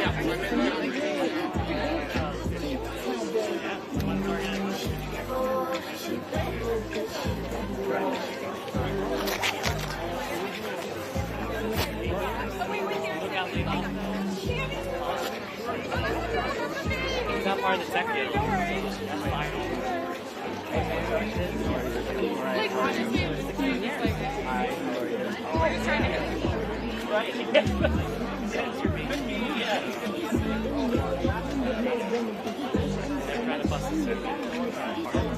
It's not part of the second. That's final. Like, honestly, it was like, oh, you're trying to Right? Yes, you're being me, yeah. They're trying to bust the circuit.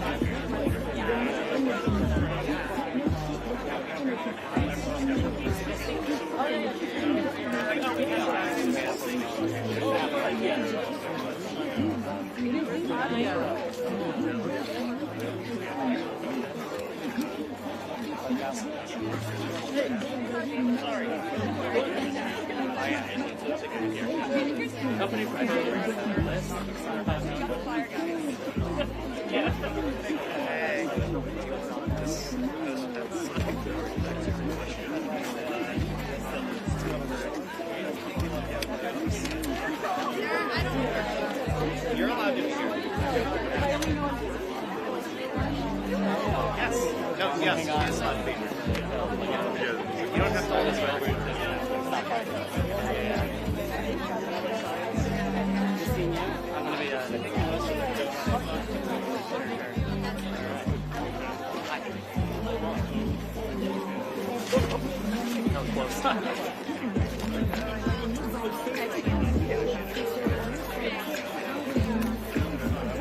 Company list. You're allowed to be here. Yes. No, yes. Yes, on paper. You don't have to always celebrate. I'm gonna be close.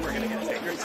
We're gonna get stickers.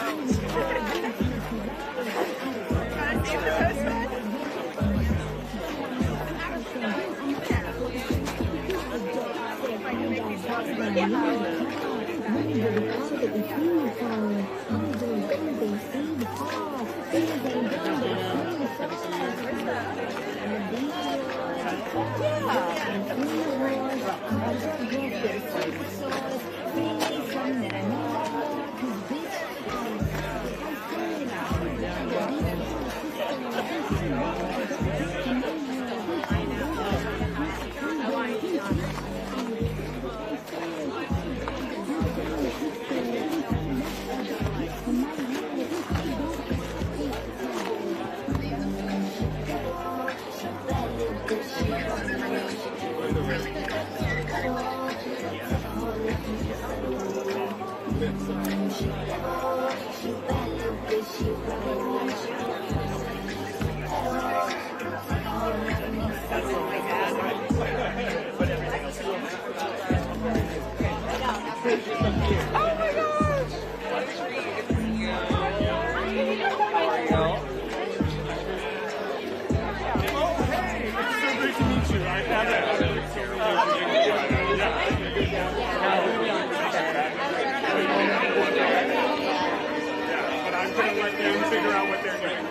Figure out what they're doing.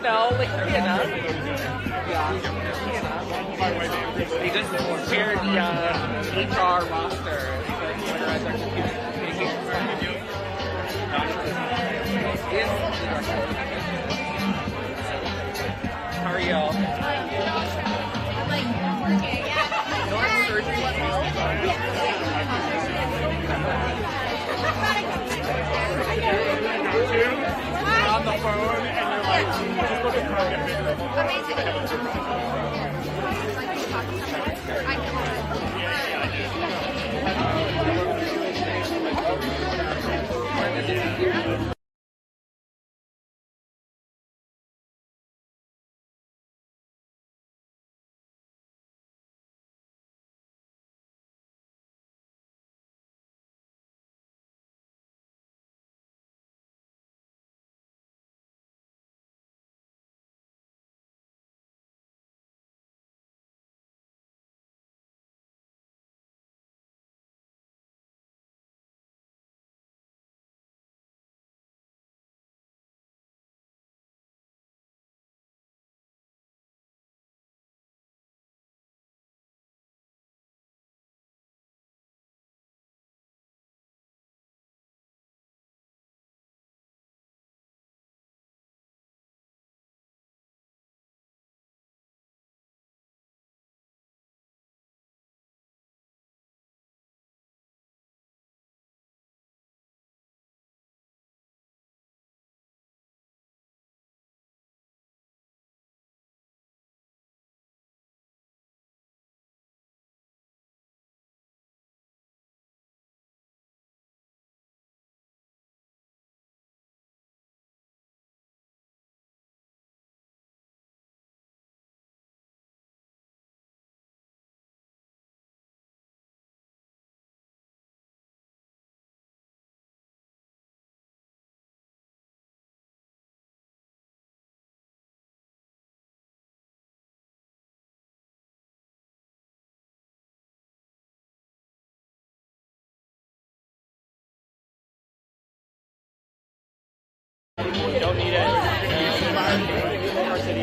no, like, enough. Because we're the HR roster. How are y'all? On the phone and you're like, just look at the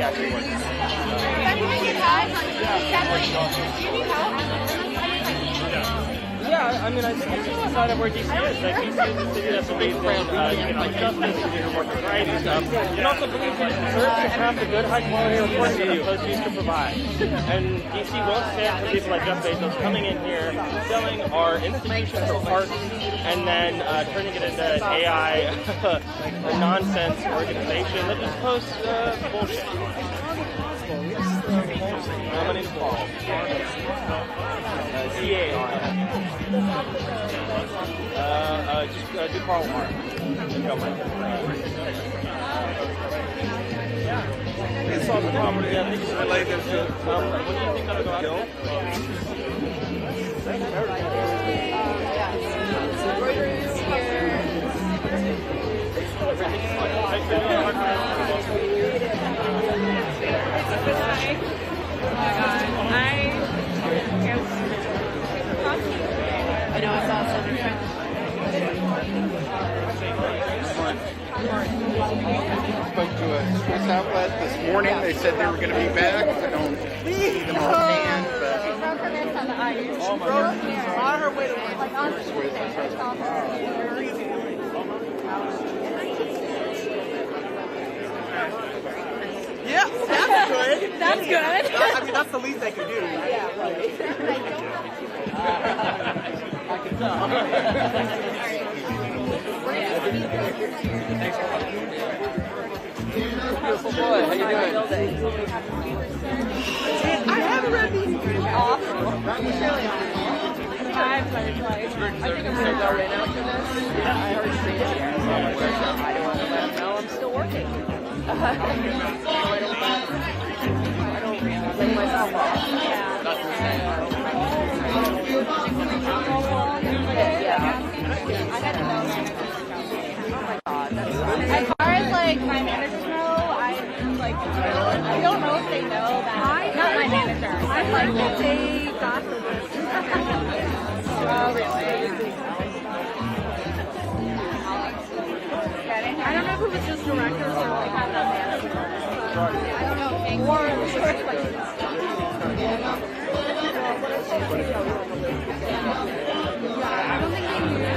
actually works. Does that even get help? Do you need help? Yeah, I mean, I think it's just the side of where DC is. Like, DC is a city that's based on economic justice, more variety stuff, and also believes that deserves to have the good, high-quality reporting that the post used to provide. And DC won't stand for people like Jeff Bezos coming in here, selling our institutions for parts, and then turning it into an AI nonsense organization that just posts bullshit. My name's Paul. CA. Just do Carl Mark. It's on the property. I think it's related to. When do you think that'll go out? I know it's awesome. Spoke to a news outlet this morning. They said they were going to be back. I don't see them offhand, but On her way to work. Yeah, that's good. That's good. I mean, that's the least they can do. Yeah, right. I can tell. Beautiful boy, how you doing? I haven't read these. Awesome. I'm like, I think I'm going to go right after this. Yeah, I heard stage here, so I'm like, I don't want to let him know I'm still working. I don't lay myself off. That's the same. Yeah. as far as like my managers know, I don't know if they know that. Not my manager. I'm like they gossip. Oh really? I don't know if it was just directors or like managers. I don't know. Or I don't think they knew.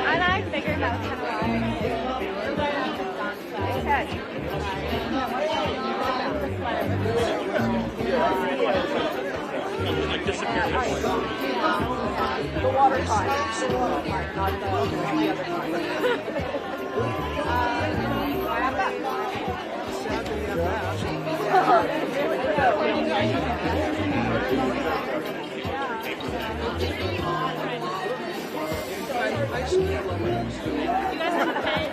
And I figured that was kind of Like disappeared. The water part, not the other part. I have that. You guys have a pet?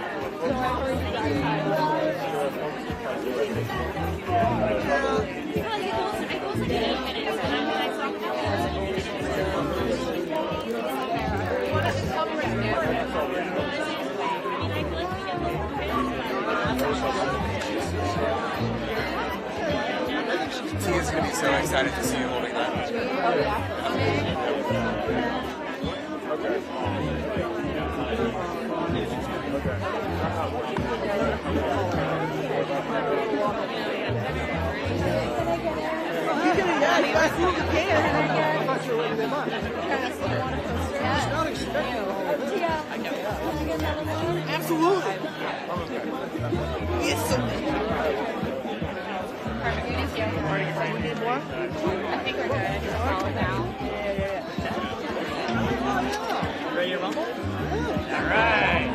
T is going to be so excited to see you holding that. Oh, yeah. Yeah, you guys see what you can. I thought you were waiting them up. It's not expecting all of this. Absolutely. Yes, sir. Perfect. Thank you. We need more? I think we're good. Just follow now. Ready to rumble? All right.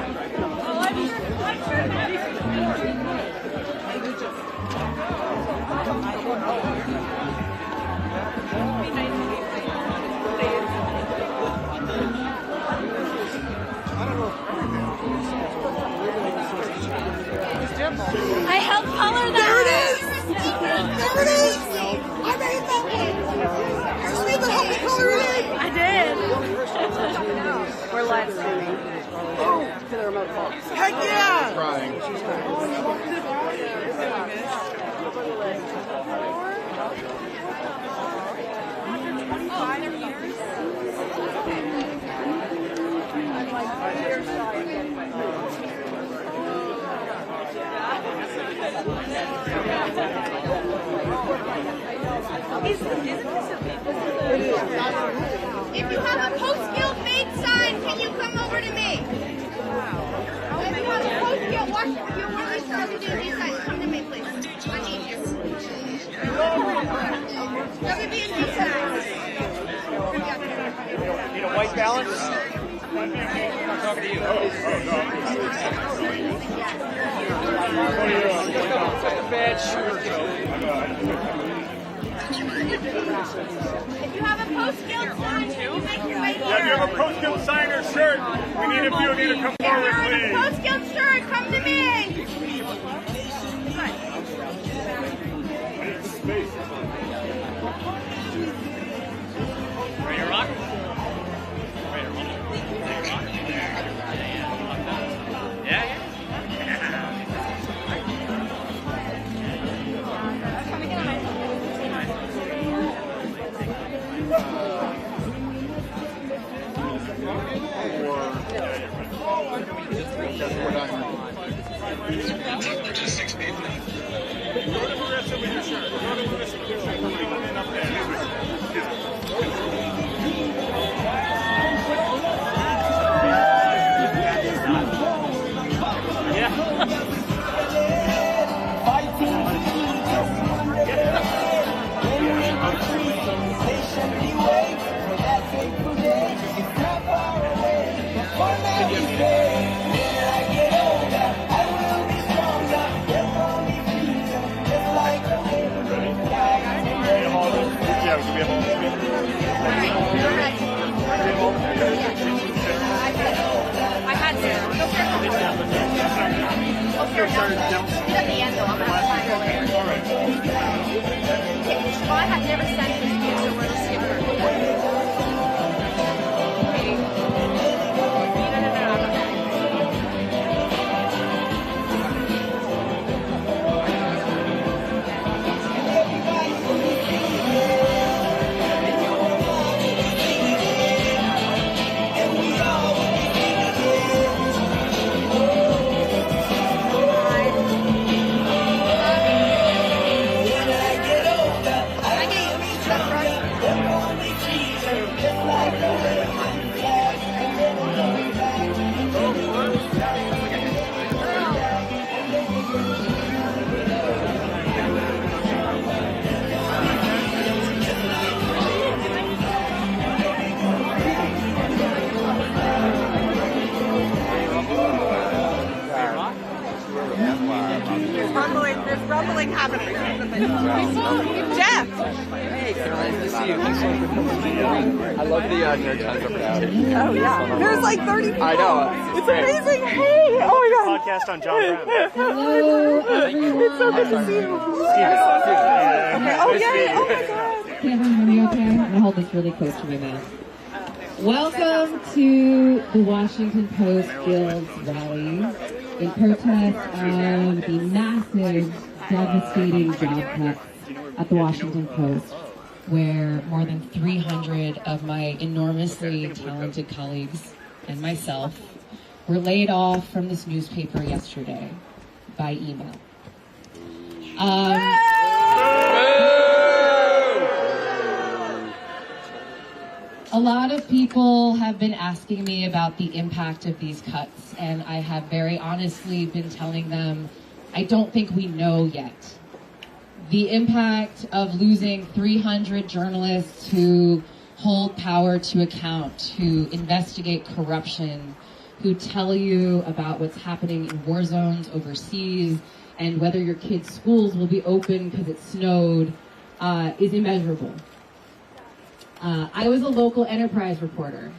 I helped color that. There it is! There it is! I made that one! You just need to help me color it in! I did. We're live streaming. Heck yeah! Crying. If you have a post-guild made sign, can you come over to me? If you have a post-guild, watch your workers start to do these signs. Come to me, please. I need you. WB&D signs. Need a white balance? I'm talking to you. Bad shooter joke. If you have a post-guild sign, can you make your way here? Yeah, if you have a post-guild sign or shirt, we need a few of you to come forward, If you have a please. post-guild shirt, come to me. Ready to rock? Ready to roll? Yeah, yeah. That's what I'm. Go to Marissa with your shirt. Go to Marissa with your shirt. Come in up there. I had to. At the end, though, I'm not fine later. Well, I have never sent this to you, so we're just skipper. There's rumbling happening. Jeff! Hey, nice to see you. Thanks so much for coming. I love the nerd time over now. Oh, yeah. There's like 30 people. I know. It's amazing. Hey! Oh, my God. Podcast on John Brown. Hello, It's so good to see you. Okay. Oh, yay. Oh, my God. Can everyone hear me okay? I'm going to hold this really close to my mouth. Welcome to the Washington Post Guild's rally in protest of the massive, devastating job cuts at the Washington Post, where more than 300 of my enormously talented colleagues and myself were laid off from this newspaper yesterday by email. A lot of people have been asking me about the impact of these cuts, and I have very honestly been telling them, I don't think we know yet. The impact of losing 300 journalists who hold power to account, who investigate corruption, who tell you about what's happening in war zones overseas, and whether your kids' schools will be open because it snowed, is immeasurable. I was a local enterprise reporter.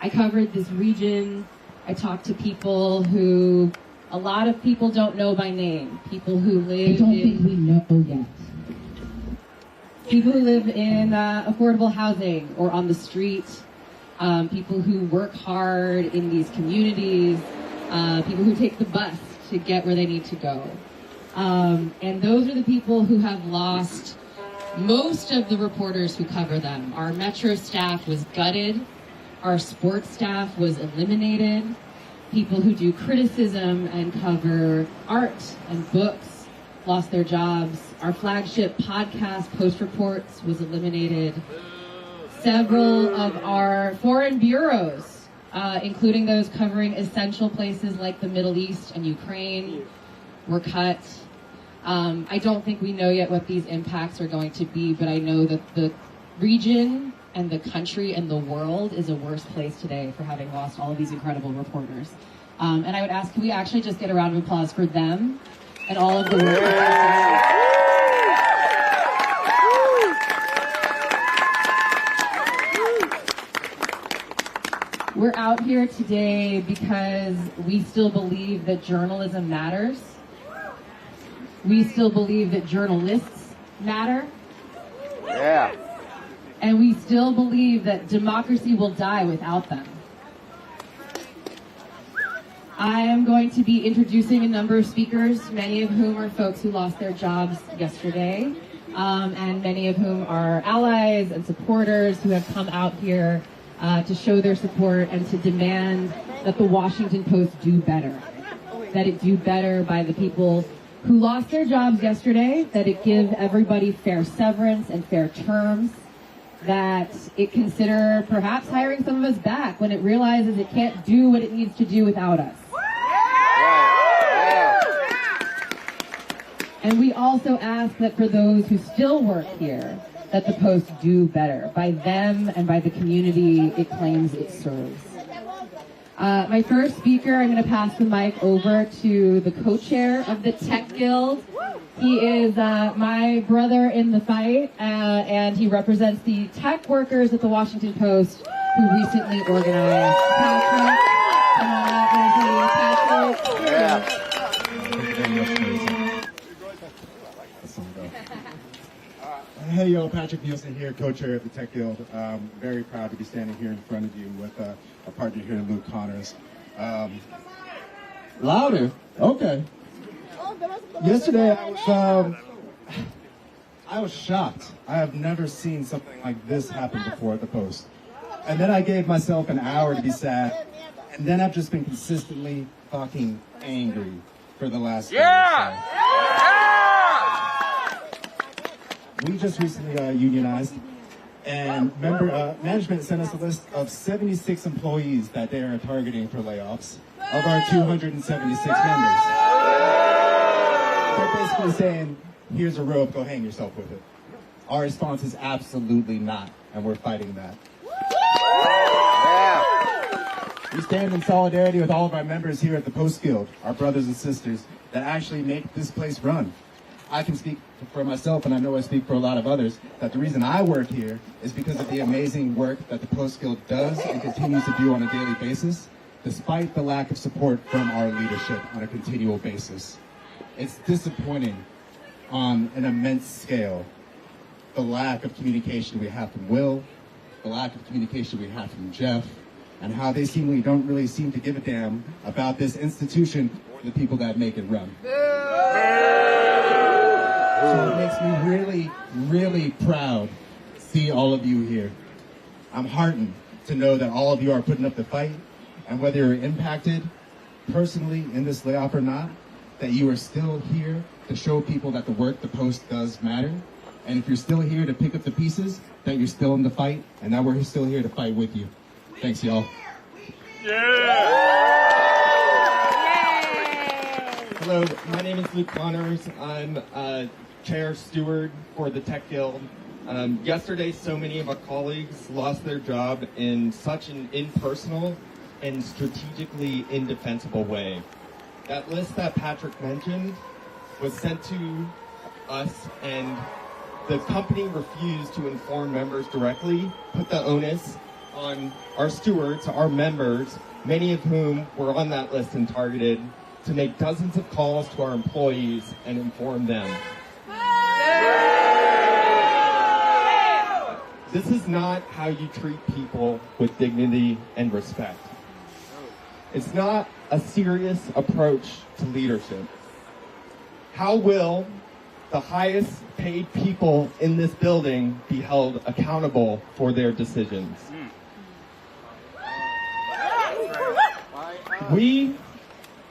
I covered this region. I talked to people who a lot of people don't know by name. People who live think we know yet. People who live in affordable housing or on the street. People who work hard in these communities. People who take the bus to get where they need to go. And those are the people who have lost most of the reporters who cover them. Our Metro staff was gutted. Our sports staff was eliminated. People who do criticism and cover art and books lost their jobs. Our flagship podcast, Post Reports, was eliminated. Several of our foreign bureaus, including those covering essential places like the Middle East and Ukraine, were cut. I don't think we know yet what these impacts are going to be, but I know that the region and the country and the world is a worse place today for having lost all of these incredible reporters. And I would ask, can we actually just get a round of applause for them and all of the work. We're out here today because we still believe that journalism matters. We still believe that journalists matter. Yeah. And we still believe that democracy will die without them. I am going to be introducing a number of speakers, many of whom are folks who lost their jobs yesterday, and many of whom are allies and supporters who have come out here to show their support and to demand that the Washington Post do better. That it do better by the people who lost their jobs yesterday, that it give everybody fair severance and fair terms, that it consider perhaps hiring some of us back when it realizes it can't do what it needs to do without us. And we also ask that for those who still work here, that the Post do better by them and by the community it claims it serves. My first speaker, I'm going to pass the mic over to the co-chair of the Tech Guild. He is my brother in the fight, and he represents the tech workers at the Washington Post who recently organized. Patrick, come on out, Patrick. Hey, yo, Patrick Nielsen here, co-chair of the Tech Guild. Very proud to be standing here in front of you with a partner here, Luke Connors. Louder? Okay. Yesterday, I was shocked. I have never seen something like this happen before at the Post. And then I gave myself an hour to be sad, and then I've just been consistently fucking angry for the last day or so. We just recently unionized, and management sent us a list of 76 employees that they are targeting for layoffs of our 276 members. They're basically saying, here's a rope, go hang yourself with it. Our response is absolutely not, and we're fighting that. We stand in solidarity with all of our members here at the Post Guild, our brothers and sisters that actually make this place run. I can speak for myself, and I know I speak for a lot of others, that the reason I work here is because of the amazing work that the Post Guild does and continues to do on a daily basis, despite the lack of support from our leadership on a continual basis. It's disappointing on an immense scale, the lack of communication we have from Will, the lack of communication we have from Jeff, and how they seemingly don't really seem to give a damn about this institution or the people that make it run. So it makes me really, really proud to see all of you here. I'm heartened to know that all of you are putting up the fight, and whether you're impacted personally in this layoff or not, that you are still here to show people that the work the Post does matter. And if you're still here to pick up the pieces, that you're still in the fight, and that we're still here to fight with you. Thanks, y'all. Hello, my name is Luke Connors. I'm chair steward for the Tech Guild. Yesterday, so many of our colleagues lost their job in such an impersonal and strategically indefensible way. That list that Patrick mentioned was sent to us, and the company refused to inform members directly, put the onus on our stewards, our members, many of whom were on that list and targeted, to make dozens of calls to our employees and inform them. This is not how you treat people with dignity and respect. It's not a serious approach to leadership. How will the highest paid people in this building be held accountable for their decisions? We,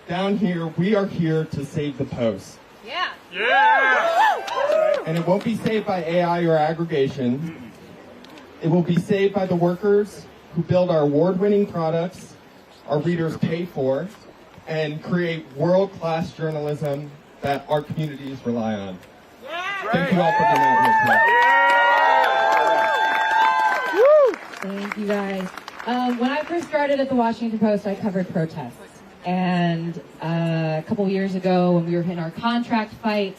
down here, we are here to save the Post. Yeah. Yeah! And it won't be saved by AI or aggregation. It will be saved by the workers who build our award-winning products our readers pay for and create world-class journalism that our communities rely on. Thank you all for being out here today. Thank you guys. When I first started at the Washington Post, I covered protests. And a couple years ago, when we were in our contract fight,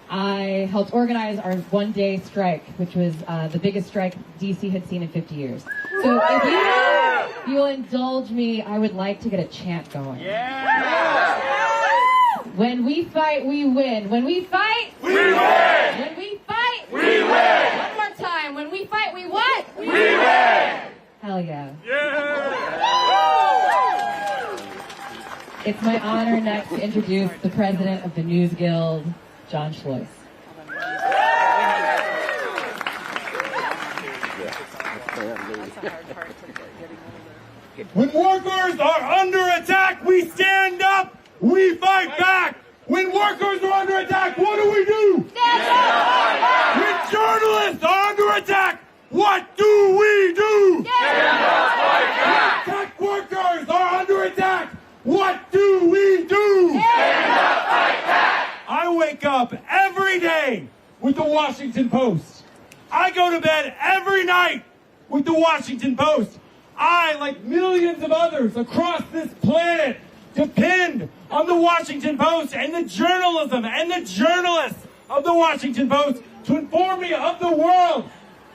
I helped organize our one-day strike, which was the biggest strike DC had seen in 50 years. So if you will indulge me, I would like to get a chant going. When we fight, we win. When we fight, We win! when we fight, We win! one more time. When we fight, we what? We win! Hell yeah. Yeah! It's my honor next to introduce the president of the News Guild, John Schlois. When workers are under attack, we stand up, we fight back. When workers are under attack, what do we do? Stand up! When journalists are under attack, what do we do? Stand up, fight back! Tech workers are under attack, what do we do? Stand up, fight back! I wake up every day with the Washington Post. I go to bed every night with the Washington Post. I, like millions of others across this planet, depend on the Washington Post and the journalism and the journalists of the Washington Post to inform me of the world.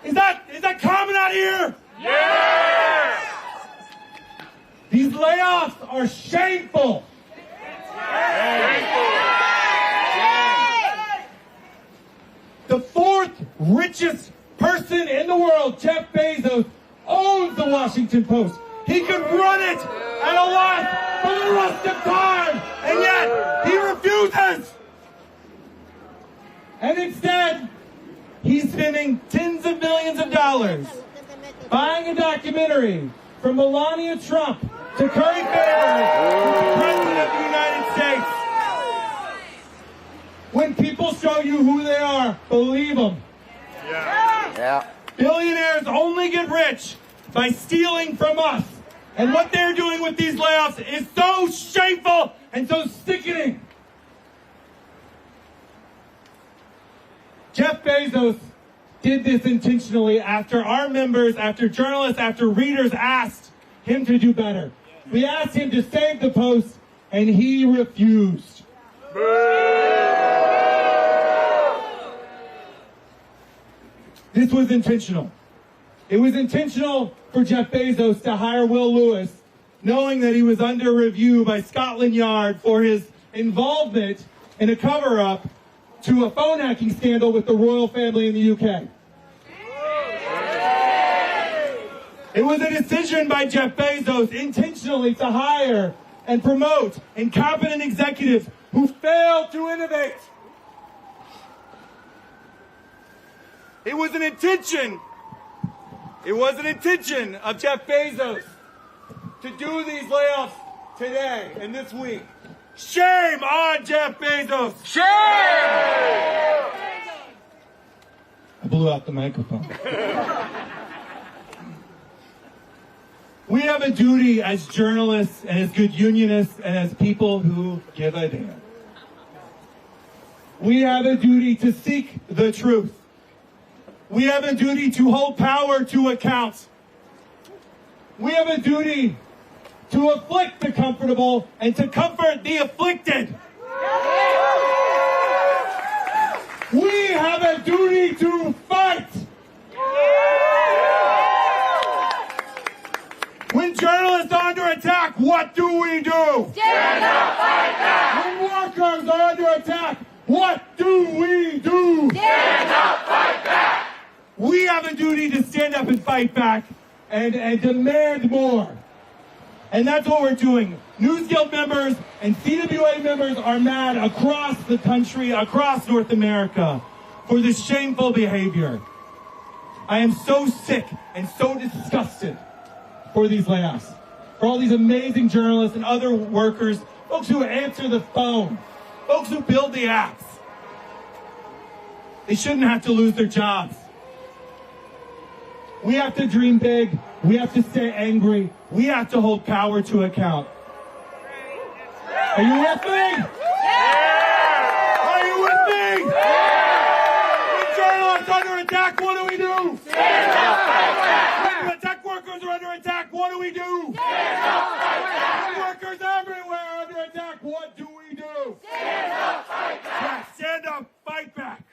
Is that common out here? Yeah! These layoffs are shameful. The fourth richest person in the world, Jeff Bezos, owns the Washington Post. He could run it at a loss for the rest of time, and yet he refuses. And instead, he's spending tens of millions of dollars buying a documentary from Melania Trump to curry favor with the President of the United States. When people show you who they are, believe them. Yeah. Billionaires only get rich by stealing from us. And what they're doing with these layoffs is so shameful and so sickening. Jeff Bezos did this intentionally after our members, after journalists, after readers asked him to do better. We asked him to save the Post, and he refused. This was intentional. It was intentional for Jeff Bezos to hire Will Lewis, knowing that he was under review by Scotland Yard for his involvement in a cover-up to a phone hacking scandal with the royal family in the UK. It was a decision by Jeff Bezos intentionally to hire and promote incompetent executives who failed to innovate. It was an intention of Jeff Bezos to do these layoffs today and this week. Shame on Jeff Bezos! Shame! I blew out the microphone. We have a duty as journalists and as good unionists and as people who give a damn. We have a duty to seek the truth. We have a duty to hold power to account. We have a duty to afflict the comfortable and to comfort the afflicted. We have a duty to fight. When journalists are under attack, what do we do? Stand up, fight back! When workers are under attack, what do we do? Stand up, fight back! We have a duty to stand up and fight back and demand more. And that's what we're doing. News Guild members and CWA members are mad across the country, across North America, for this shameful behavior. I am so sick and so disgusted for these layoffs, for all these amazing journalists and other workers, folks who answer the phone, folks who build the apps, They shouldn't have to lose their jobs. We have to dream big. We have to stay angry. We have to hold power to account. Are you with me? Are you with me? When journalists are under attack, what do we do? Stand up, fight back. When tech workers are under attack, what do we do? Stand up, fight back. When workers everywhere are under attack, what do we do? Stand up, fight back. Yeah, stand up, fight back.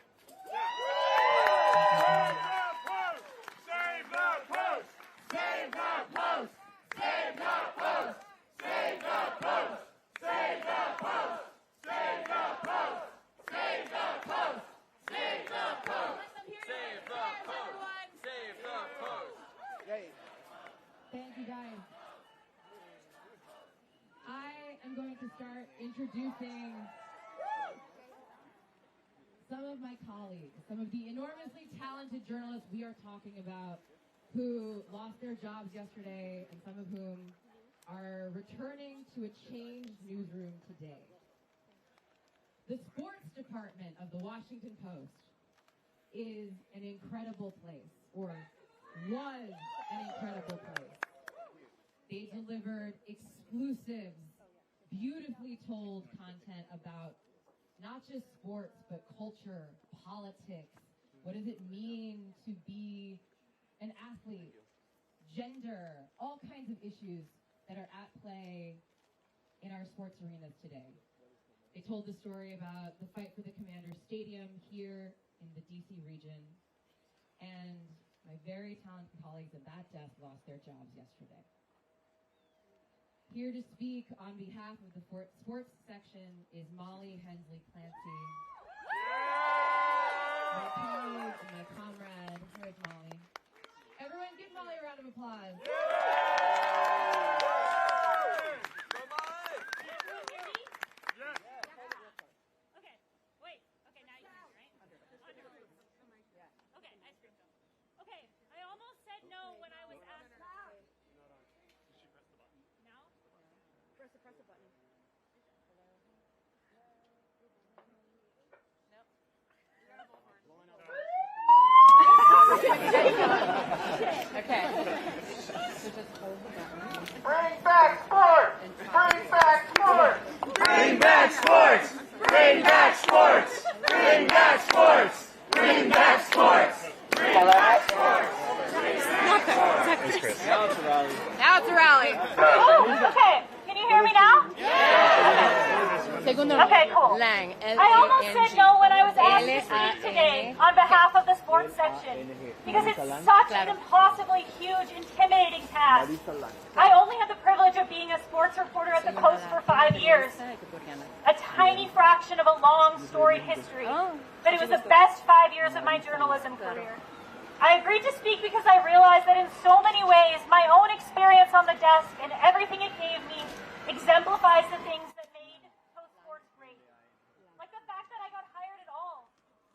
Save the post! Save the post! Save the post! Save the post! Save the post! Save the post! Save the post! Save the post! Save the post! Save the post! Thank you, guys. I am going to start introducing some of my colleagues, some of the enormously talented journalists we are talking about who lost their jobs yesterday and some of whom are returning to a changed newsroom today. The sports department of the Washington Post is an incredible place, or was an incredible place. They delivered exclusive, beautifully told content about not just sports, but culture, politics. What does it mean to be an athlete? Gender, all kinds of issues that are at play in our sports arenas today. They told the story about the fight for the Commander Stadium here in the DC region, and my very talented colleagues at that desk lost their jobs yesterday. Here to speak on behalf of the sports section is Molly Hensley Clancy. My colleague and my comrade. Here's Molly. Everyone give Molly a round of applause. Press the button. Okay. Bring back sports! Bring back sports! Bring back sports! Bring back sports! Bring back sports! Bring back sports! Bring back sports! Now it's a rally. Oh, okay. Can you hear me now? Okay, cool. I almost said no when I was asked to speak today on behalf of the sports section because it's such an impossibly huge, intimidating task. I only had the privilege of being a sports reporter at the Post for 5 years, a tiny fraction of a long, storied history, but it was the best 5 years of my journalism career. I agreed to speak because I realized that in so many ways, my own experience on the desk and everything it gave me exemplifies the things that made Post Sports great. Like the fact that I got hired at all.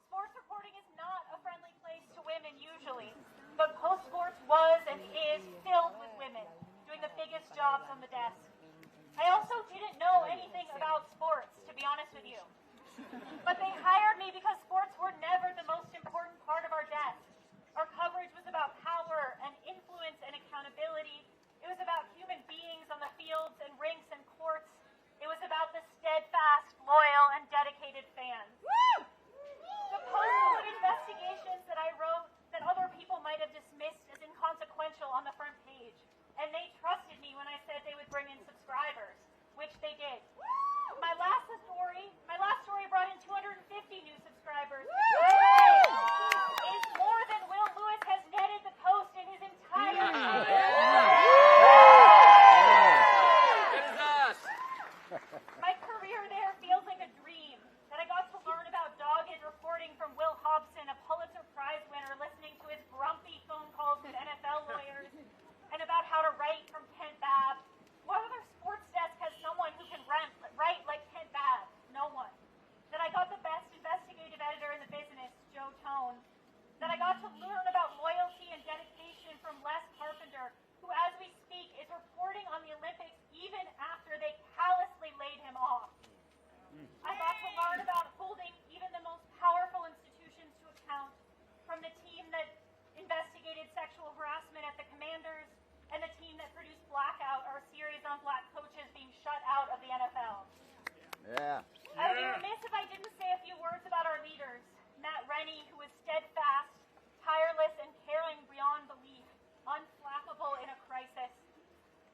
Sports reporting is not a friendly place to women usually, but Post Sports was and is filled with women doing the biggest jobs on the desk. I also didn't know anything about sports, to be honest with you. But they hired me because sports were never the most important part of our desk. Our coverage was about power and influence and accountability. It was about human beings on the fields and rinks and courts. It was about the steadfast, loyal, and dedicated fans. Woo! The Post put investigations that I wrote that other people might have dismissed as inconsequential on the front page. And they trusted me when I said they would bring in subscribers, which they did. My last story brought in 250 new subscribers. admitted sexual harassment at the Commanders, and the team that produced Blackout, our series on black coaches being shut out of the NFL. Yeah. I would be remiss if I didn't say a few words about our leaders. Matt Rennie, who is steadfast, tireless, and caring beyond belief, unflappable in a crisis.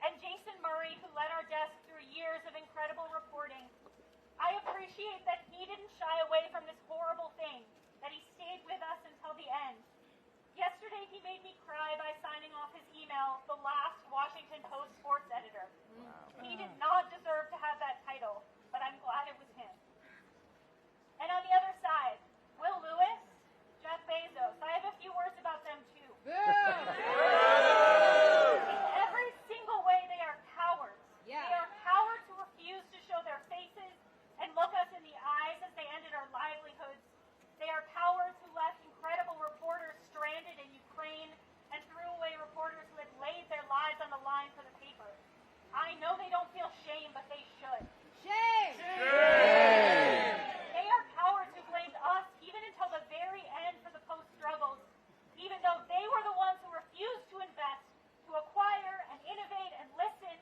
And Jason Murray, who led our desk through years of incredible reporting. I appreciate that he didn't shy away from this horrible thing, that he stayed with us until the end. Yesterday, he made me cry by signing off his email, the last Washington Post sports editor. Wow. He did not deserve to have that title, but I'm glad it was him. And on the other side, Will Lewis, Jeff Bezos. I have a few words about them too. In every single way, they are cowards. Yeah. They are cowards who refuse to show their faces and look us in the eyes as they ended our livelihoods. They are cowards who left incredible reporters stranded in Ukraine and threw away reporters who had laid their lives on the line for the paper. I know they don't feel shame, but they should. Shame! Shame! They are cowards who blamed us even until the very end for the Post struggles, even though they were the ones who refused to invest, to acquire and innovate and listen.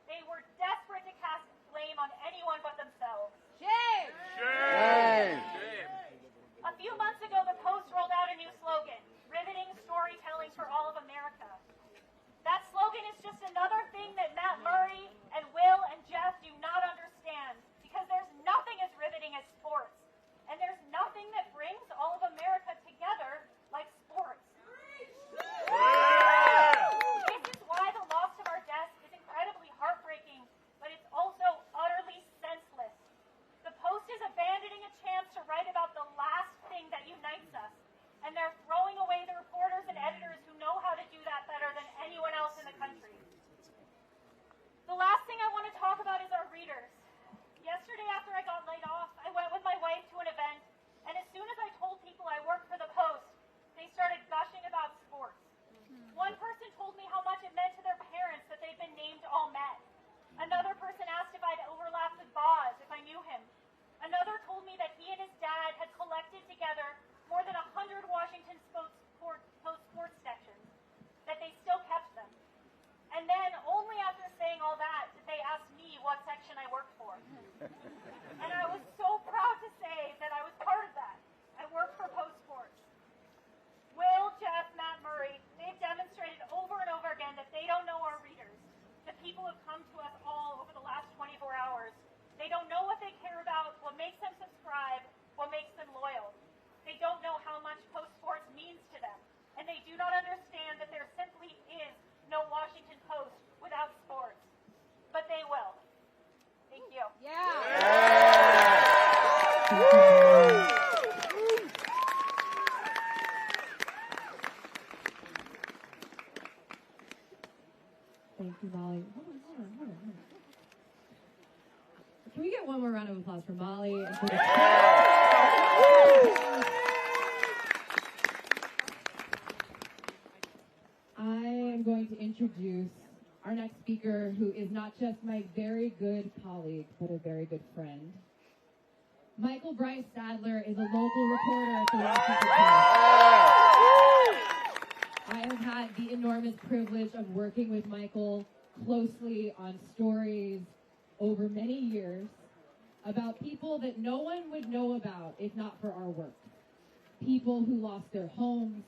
They were desperate to cast blame on anyone but themselves. Shame! Shame! A few months ago, the Post rolled out a new slogan, riveting storytelling for all of America. That slogan is just another thing that Matt Murray and Will and Jeff do not understand, because there's nothing as riveting as sports. And there's nothing that brings all of America together like sports. This is why the loss of our desk is incredibly heartbreaking, but it's also utterly senseless. The Post is abandoning a chance to write about the last thing that unites us, and they're throwing away the reporters and editors who know how to do that better than anyone else in the country. The last thing I want to talk about is our readers. Yesterday, after I got laid off, I went with my wife to an event, and as soon as I told people I worked for the Post, they started gushing about sports. One person told me how much it meant to their parents that they'd been named All-Met. Another person asked if I'd overlapped with Boz, if I knew him. Another told me that he and his dad had collected together more than 100 Washington Post sports sections, that they still kept them. And then, only after saying all that, did they ask me what section I worked for. And I was so proud to say that I was part of that. I worked for Post Sports. Will, Jeff, Matt Murray, they've demonstrated over and over again that they don't know our readers, the people who have come to us all over the last 24 hours. They don't know what they care about, what makes them subscribe, what makes them loyal. They don't know how much Post Sports means to them. And they do not understand that there simply is no Washington Post without sports. But they will. Thank you. Thank you, Molly. Hold on. Can we get one more round of applause for Molly? And for I am going to introduce our next speaker, who is not just my very good colleague, but a very good friend. Michael Bryce Sadler is a local reporter at the Washington Post. I have had the enormous privilege of working with Michael closely on stories over many years about people that no one would know about if not for our work. People who lost their homes,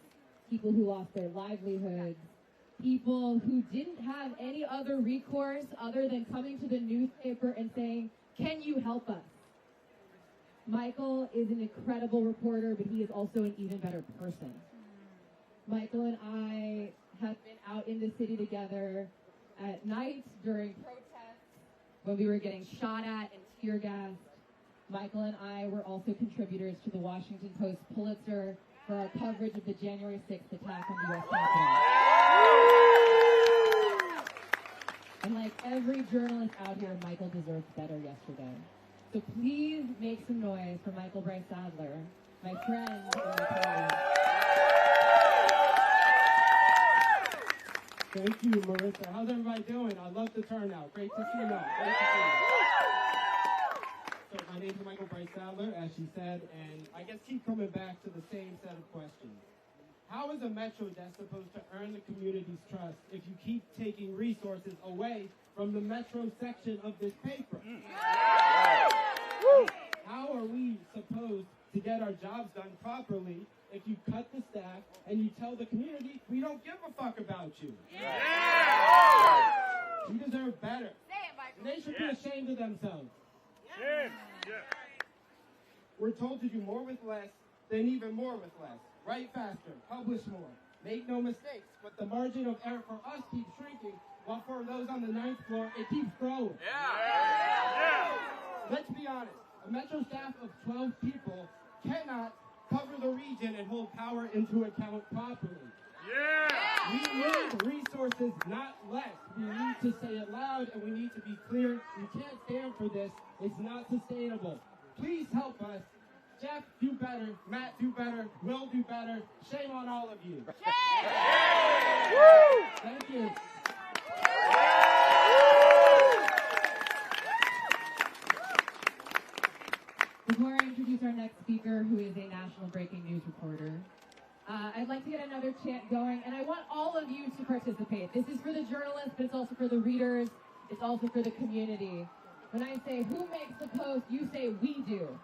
people who lost their livelihoods, people who didn't have any other recourse other than coming to the newspaper and saying, "Can you help us?" Michael is an incredible reporter, but he is also an even better person. Michael and I have been out in the city together at night during protests when we were getting shot at and tear gassed. Michael and I were also contributors to the Washington Post Pulitzer for our coverage of the January 6th attack on the U.S. Capitol. And like every journalist out here, Michael deserved better yesterday. So please make some noise for Michael Bryce Sadler, my friend and my colleague. Thank you, Marissa. How's everybody doing? I love the turnout. Great to see you all. Great to see you. So my name is Michael Bryce Sadler, as she said, and I guess keep coming back to the same set of questions. How is a Metro desk supposed to earn the community's trust if you keep taking resources away from the Metro section of this paper? How are we supposed to get our jobs done properly if you cut the staff and you tell the community we don't give a fuck about you? You deserve better. And they should be ashamed of themselves. We're told to do more with less, then even more with less. Write faster, publish more, make no mistakes. But the margin of error for us keeps shrinking, while for those on the 9th floor, it keeps growing. Let's be honest. A Metro staff of 12 people cannot cover the region and hold power into account properly. We need resources, not less. We need to say it loud, and we need to be clear. We can't stand for this. It's not sustainable. Please help us. Jeff, do better. Matt, do better. Will, do better. Shame on all of you. Thank you. Before I introduce our next speaker, who is a national breaking news reporter, I'd like to get another chant going, and I want all of you to participate. This is for the journalists, but it's also for the readers. It's also for the community. When I say, who makes the post, you say, we do.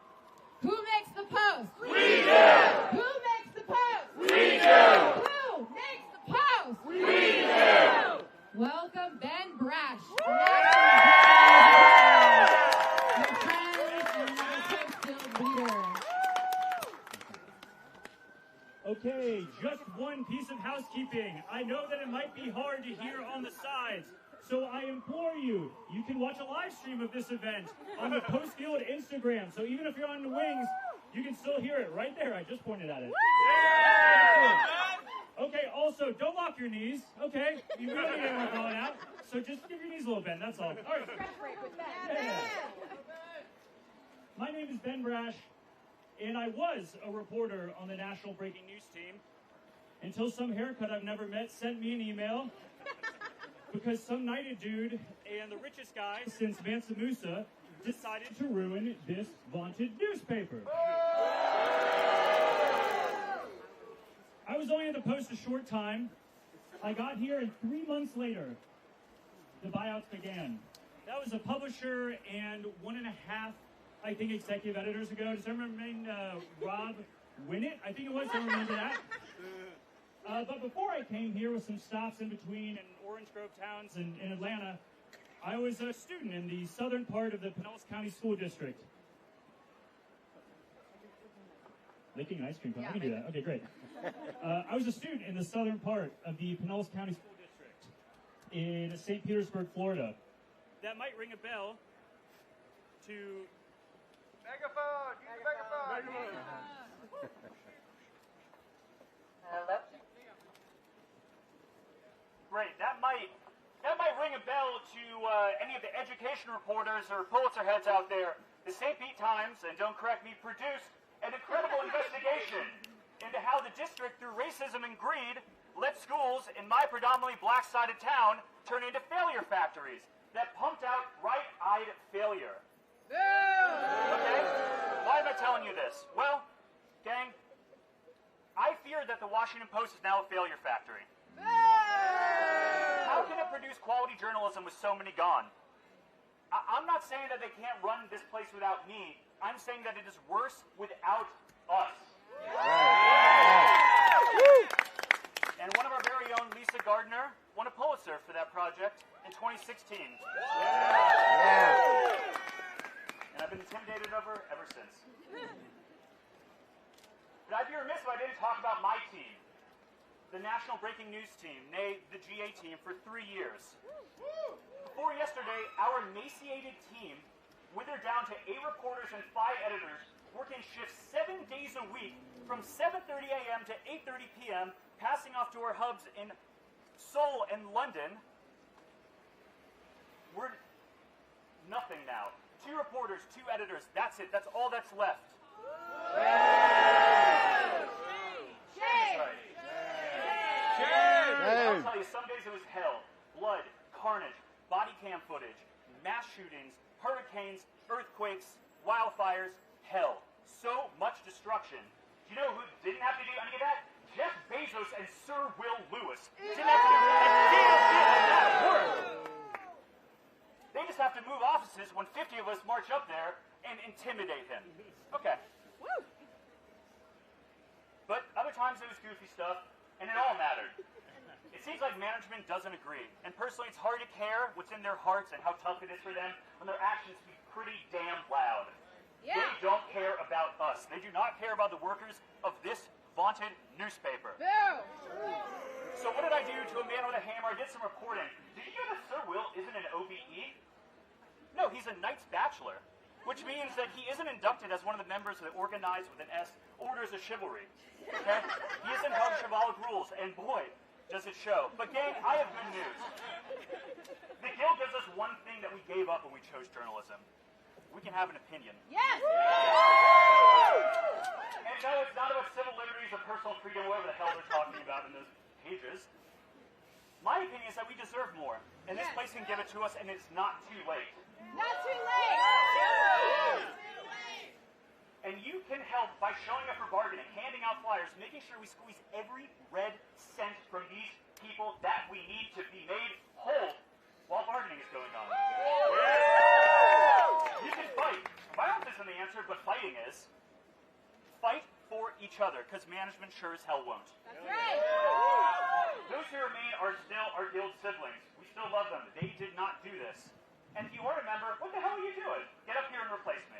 Who makes the post? We do. Who makes the post? We do. Who makes the post? We do. Welcome, Ben Brash. Okay, just one piece of housekeeping. I know that it might be hard to hear on the sides, so I implore you, you can watch a live stream of this event on the Post Guild Instagram. So even if you're on the wings, you can still hear it right there. I just pointed at it. Okay, also, don't lock your knees. Okay, you really didn't want to call it out. So just give your knees a little bend, that's all. All right. Yeah. My name is Ben Brash. And I was a reporter on the National Breaking News team until some haircut I've never met sent me an email because some knighted dude and the richest guy since Mansa Musa decided to ruin this vaunted newspaper. I was only at the Post a short time. I got here, and 3 months later, the buyouts began. That was a publisher and 1.5, I think, executive editors ago. Does everyone remember Rob Winnett? I think it was. Everyone remember that? But before I came here with some stops in between in Orange Grove towns and in Atlanta, I was a student in the southern part of the Pinellas County School District. Licking an ice cream cone. I can do that. Okay, great. I was a student in the southern part of the Pinellas County School District in St. Petersburg, Florida. That might ring a bell to... Megaphone! Use the megaphone! Hello? Great. That might ring a bell to any of the education reporters or Pulitzer heads out there. The St. Pete Times, and don't correct me, produced an incredible investigation into how the district, through racism and greed, let schools in my predominantly black-sided town turn into failure factories that pumped out bright-eyed failure. Okay? Why am I telling you this? Well, gang, I fear that the Washington Post is now a failure factory. How can it produce quality journalism with so many gone? I'm not saying that they can't run this place without me. I'm saying that it is worse without us. And one of our very own, Lisa Gardner, won a Pulitzer for that project in 2016. And I've been intimidated over ever since. But I'd be remiss if I didn't talk about my team, the National Breaking News team, nay, the GA team, for 3 years. Before yesterday, our emaciated team withered down to 8 reporters and 5 editors, working shifts 7 days a week from 7:30 a.m. to 8:30 p.m., passing off to our hubs in Seoul and London. We're nothing now. 2 reporters, 2 editors, that's it. That's all that's left. I'll tell you, some days it was hell. Blood, carnage, body cam footage, mass shootings, hurricanes, earthquakes, wildfires, hell. So much destruction. Do you know who didn't have to do any of that? Jeff Bezos and Sir Will Lewis didn't have to do a damn bit of that work. They just have to move offices when 50 of us march up there and intimidate him. Okay. But other times it was goofy stuff, and it all mattered. It seems like management doesn't agree. And personally, it's hard to care what's in their hearts and how tough it is for them when their actions speak pretty damn loud. Yeah. They don't care about us. They do not care about the workers of this vaunted newspaper. No. So what did I do to a man with a hammer? I did some reporting. Did you know that Sir Will isn't an OBE? No, he's a Knight's Bachelor, which means that he isn't inducted as one of the members of the Organized with an S Orders of Chivalry. Okay? He isn't held to chivalric rules, and boy, does it show. But gang, I have good news. The Guild gives us one thing that we gave up when we chose journalism. We can have an opinion. Yes! And no, it's not about civil liberties or personal freedom, whatever the hell they're talking about in those pages. My opinion is that we deserve more, and this place can give it to us, and it's not too late. Not too late! And you can help by showing up for bargaining, handing out flyers, making sure we squeeze every red cent from these people that we need to be made whole while bargaining is going on. You can fight. Violence isn't the answer, but fighting is. Fight for each other, because management sure as hell won't. That's right! Those who remain are still our guild siblings. We still love them. They did not do this. And if you weren't a member, what the hell are you doing? Get up here and replace me.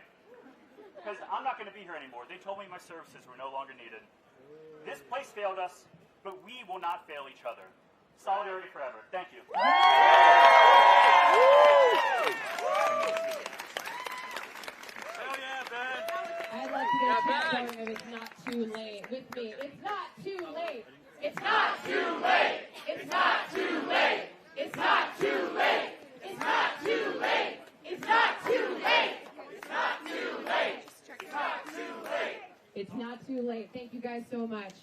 Because I'm not going to be here anymore. They told me my services were no longer needed. This place failed us, but we will not fail each other. Solidarity forever. Thank you. I love to get a chant going of "It's not too late" with me. It's not too late. It's not too late. It's not too late. It's not too late. It's not too late. It's not too late. It's not too late. It's not too late. It's not too late. Thank you guys so much.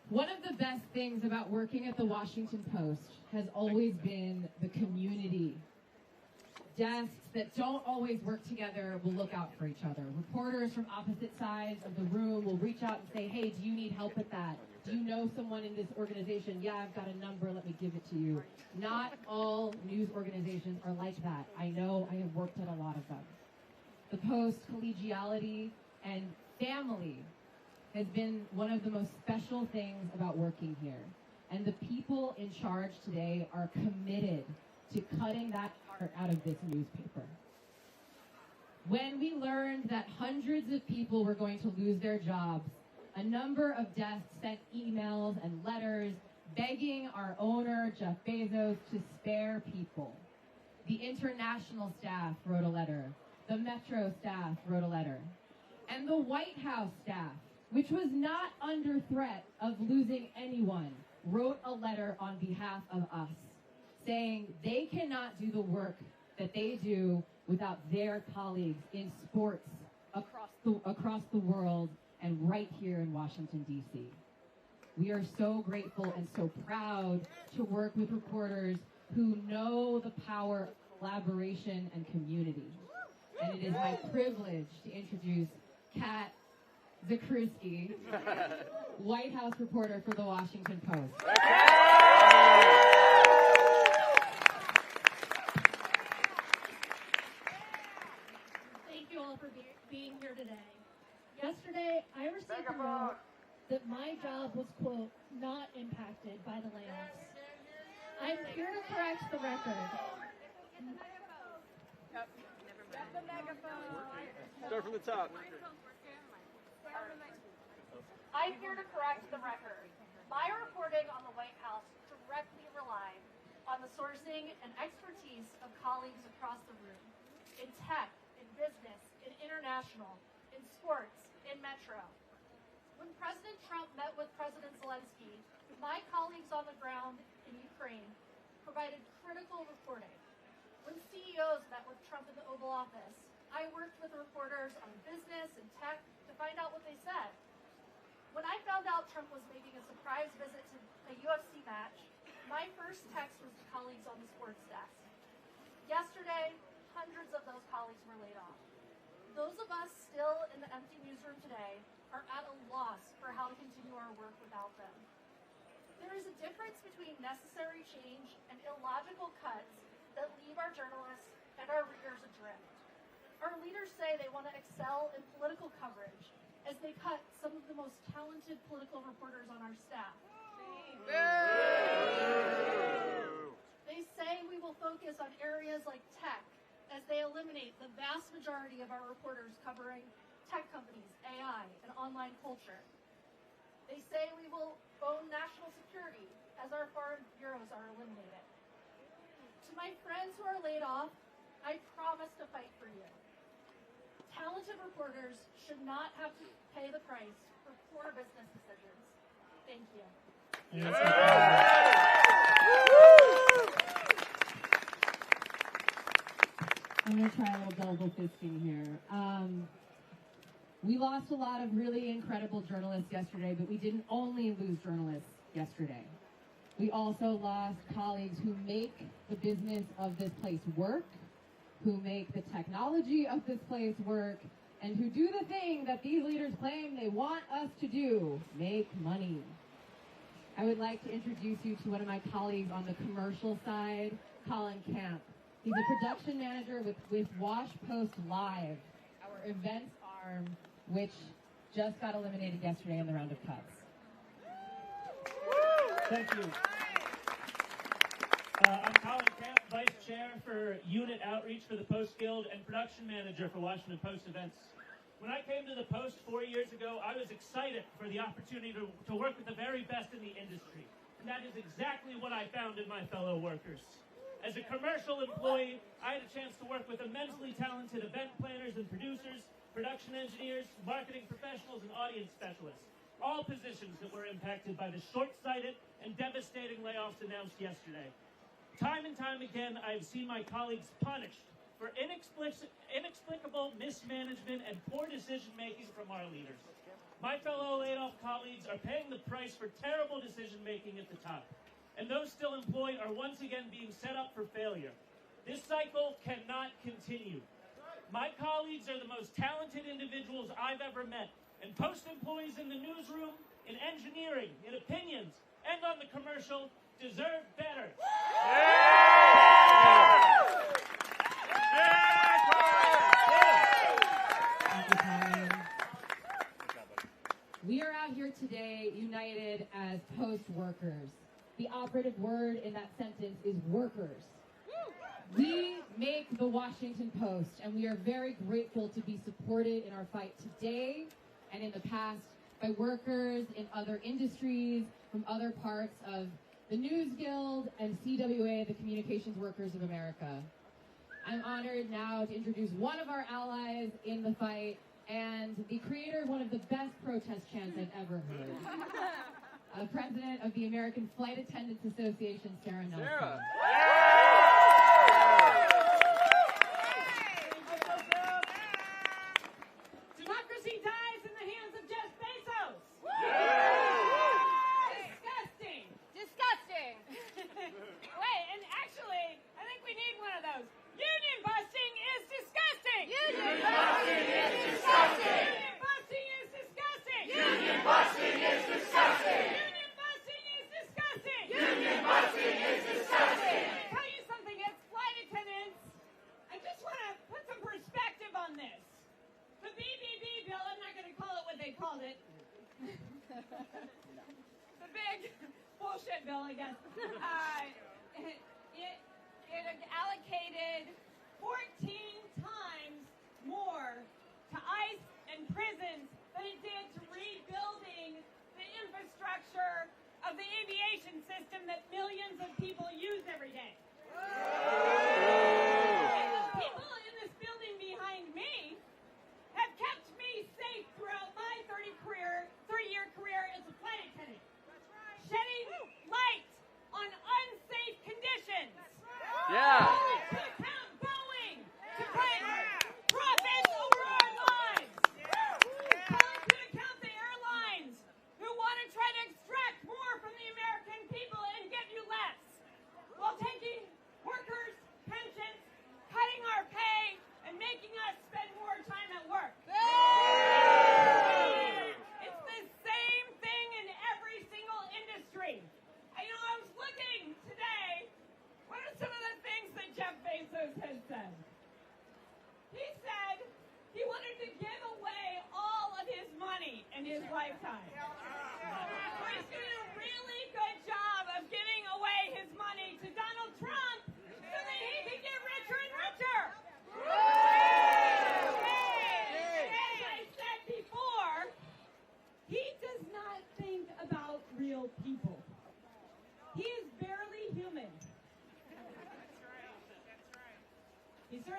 One of the best things about working at the Washington Post has always been the community. Desks that don't always work together will look out for each other. Reporters from opposite sides of the room will reach out and say, hey, do you need help with that? Do you know someone in this organization? Yeah, I've got a number. Let me give it to you. Not all news organizations are like that. I know. I have worked at a lot of them. The Post collegiality and family has been one of the most special things about working here. And the people in charge today are committed to cutting that part out of this newspaper. When we learned that hundreds of people were going to lose their jobs, a number of desks sent emails and letters begging our owner, Jeff Bezos, to spare people. The international staff wrote a letter. The Metro staff wrote a letter. And the White House staff, which was not under threat of losing anyone, wrote a letter on behalf of us, saying they cannot do the work that they do without their colleagues in sports across the world and right here in Washington, D.C. We are so grateful and so proud to work with reporters who know the power of collaboration and community. And it is my privilege to introduce Kat Zakrzewski, White House reporter for the Washington Post. Thank you all for being here today. Yesterday, I received a note that my job was, quote, not impacted by the layoffs. I'm here to correct the record. Start from the top. I'm here to correct the record. My reporting on the White House directly relied on the sourcing and expertise of colleagues across the room, in tech, in business, in international, in sports, in Metro. When President Trump met with President Zelensky, my colleagues on the ground in Ukraine provided critical reporting. When CEOs met with Trump in the Oval Office, I worked with reporters on business and tech to find out what they said. When I found out Trump was making a surprise visit to a UFC match, my first text was to colleagues on the sports desk. Yesterday, hundreds of those colleagues were laid off. Those of us still in the empty newsroom today are at a loss for how to continue our work without them. difference between necessary change and illogical cuts that leave our journalists and our readers adrift. Our leaders say they want to excel in political coverage as they cut some of the most talented political reporters on our staff. They say we will focus on areas like tech as they eliminate the vast majority of our reporters covering tech companies, AI, and online culture. They say we will own national security as our foreign bureaus are eliminated. To my friends who are laid off, I promise to fight for you. Talented reporters should not have to pay the price for poor business decisions. Thank you. I'm going to try a little double fisting here. We lost a lot of really incredible journalists yesterday, but we didn't only lose journalists yesterday. We also lost colleagues who make the business of this place work, who make the technology of this place work, and who do the thing that these leaders claim they want us to do, make money. I would like to introduce you to one of my colleagues on the commercial side, Colin Camp. He's a production manager with Wash Post Live, our events arm, which just got eliminated yesterday in the round of cuts. Thank you. I'm Colin Camp, Vice Chair for Unit Outreach for the Post Guild and Production Manager for Washington Post Events. When I came to the Post 4 years ago, I was excited for the opportunity to work with the very best in the industry. And that is exactly what I found in my fellow workers. As a commercial employee, I had a chance to work with immensely talented event planners and producers, production engineers, marketing professionals, and audience specialists. All positions that were impacted by the short-sighted and devastating layoffs announced yesterday. Time and time again, I've seen my colleagues punished for inexplicable mismanagement and poor decision-making from our leaders. My fellow laid-off colleagues are paying the price for terrible decision-making at the top. And those still employed are once again being set up for failure. This cycle cannot continue. My colleagues are the most talented individuals I've ever met, and Post employees in the newsroom, in engineering, in opinions, and on the commercial deserve better. We are out here today united as Post workers. The operative word in that sentence is workers. We make the Washington Post, and we are very grateful to be supported in our fight today and in the past by workers in other industries from other parts of the News Guild and CWA, the Communications Workers of America. I'm honored now to introduce one of our allies in the fight and the creator of one of the best protest chants I've ever heard. President of the American Flight Attendants Association, Sarah Nelson. Sarah. Democracy dies in the hands of Jeff Bezos. Disgusting. Disgusting. Wait, and actually, I think we need one of those. Union busting is disgusting. Union busting is disgusting. Union busting is disgusting. Union busting is disgusting. Union busting is disgusting. Union busting is disgusting. Let me tell you something, as flight attendants, I just want to put some perspective on this. The BBB bill, I'm not going to call it what they called it. The big bullshit bill, I guess. It allocated 14 times more to ICE and prisons than it did to rebuilding the infrastructure of the aviation system that millions of people use every day. And the people in this building behind me have kept me safe throughout my 30-year career as a flight attendant. Shedding light on unsafe conditions. Yeah. Calling to account Boeing to claim profits over our lives. Calling to account the airlines who want to try to extract more from the American people and give you less, while taking workers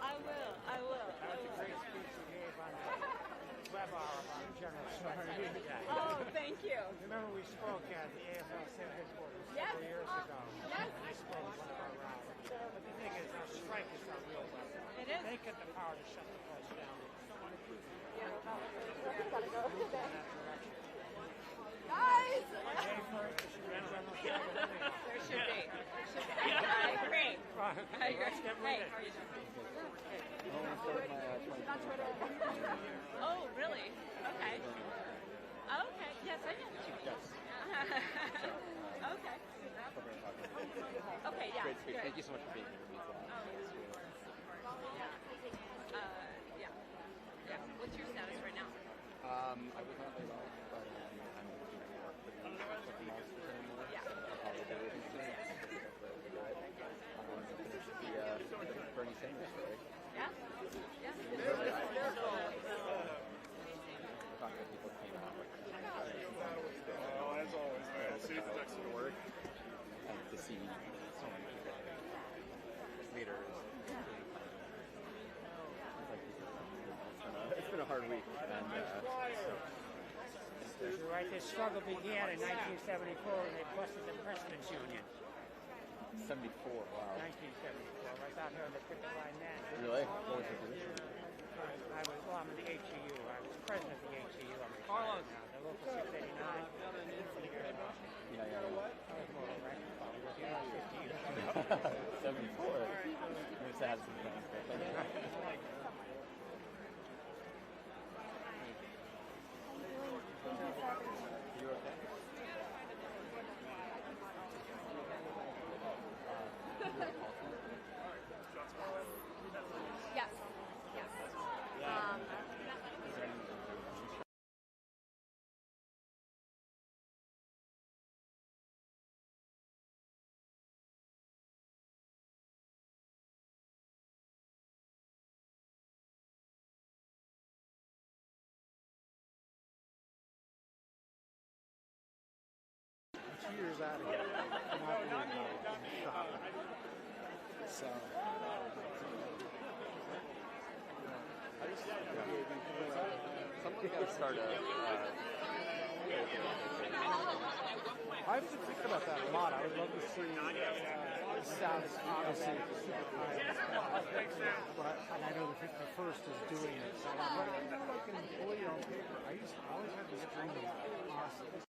I will. That was a great speech you gave on the webinar about General Sorry. Oh, thank you. Remember we spoke at the AFL-CIO headquarters several years ago. Yes. We spoke one of our rounds. But the thing is, our strike is our real weapon. It is. They get the power to shut the place down. Guys! May 1st, there should be a general strike. There should be. I agree. I agree. Let's get Hey, with how are you my Oh, really? Okay. Okay. Yes, I can. Okay. Okay, yeah. Great speech. Good. Thank you so much for being here. It means a lot. Yeah. Yeah. What's your status right now? I was not laid off, but I'm working in New York for the monster anymore. Yeah. I'll probably do it soon. Finish the Bernie Sanders story. Yeah. Yeah. Talking to people who came out with as always, man. See the next to work. and to see so many people, leaders. It's been a hard week, and You're right, this struggle began in 1974 when they busted the President's Union. 74, wow. 1974, right out here on the picket line then. Really? What was your position? I'm in the HEU. I was president of the HEU. I'm retired now. The local 689. Yeah. I was more of a record probably with the 50 years. 74. You're sad sometimes, but thank you. You okay? Yes. Yes. Years out of here. So, someone got to start I've been thinking about that a lot. I would love to see the status, obviously, of the but and I know the 51st is doing it. So, but like an employee on paper, I always had this dream of